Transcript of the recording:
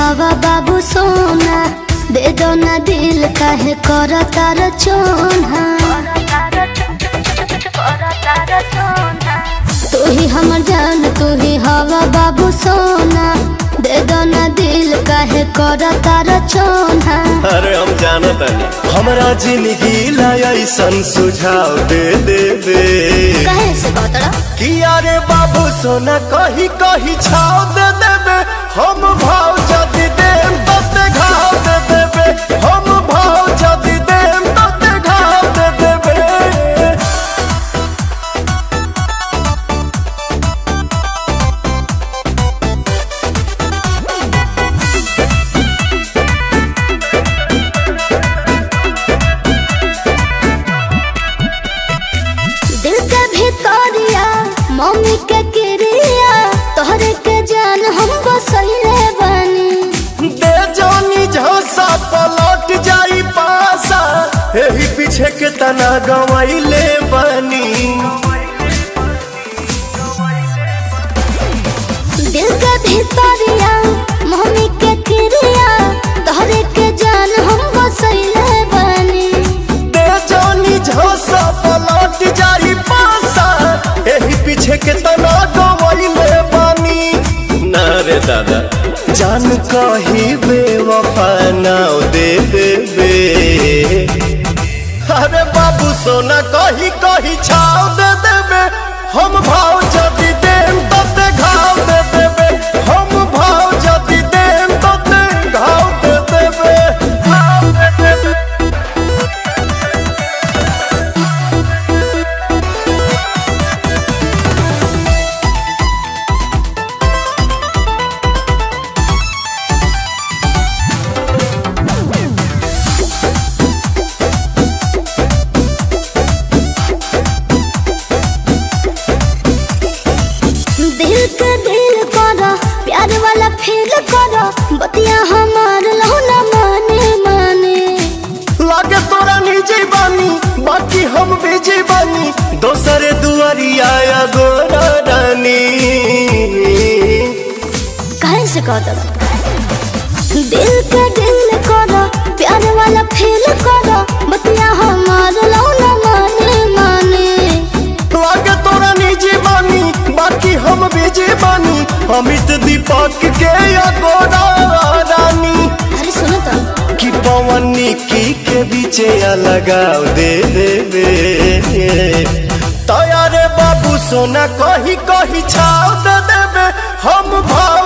हवा बाबू सोना, दे दो ना दिल काहे करो तार चोना। तू ही हमर जान, तू ही हवा बाबू सोना, दे दो ना दिल काहे करो तार चोना। अरे हम जानत नहीं हमरा जिंदगी ला ऐसन सुझाव दे देबे। कहे से बतड़ा कि अरे बाबू सोना कही कही छाव दे देबे। हम भाव जदी देम तते घाव दे देबे। हम भाव जदी देम तते घाव दे देबे। दिल के भितरिया मम्मी के क्रिया, तोहरे के जान हम बसैले बानी। दे जानी झोसा पलट जाई पासा, एही पीछे के तना गवाइले बनी। दिल के भितरिया मम्मी के क्रिया, तोहरे के जान हम बसैले बानी। दे जानी झोसा पलट जाई पासा, एही पीछे के तना गवाइले बनी। ना रे दादा जान कही बेवफा नाव दे देबे। अरे बाबू सोना कही कही छाव दे देबे। हम भाव जदी देम तते घाव दे देबे। हम भाव जदी देम तते घाव दे देबे। घाव दे देबे। दिल के दिल करो, प्यार वाला फील करो, बतिया हमार लहुना माने माने। लागे तोरा निजी बानी, बाकी हम बिजी बानी। दोसरे दुआरिया या गोरा रानी। कहे से कह दो दिल के दिल करो, प्यार वाला फील करो, बतिया हमार लहुना माने माने। लागे तोरा निजी बानी, बाकी हम बिजी बानी। अमित दीपक के या गोरा रानी। अरे सुनो तो कि पवन निकी के बीचे या लगाव दे देबे। तयारे बाबू सोना कही कही छाव दे देबे। हम भाव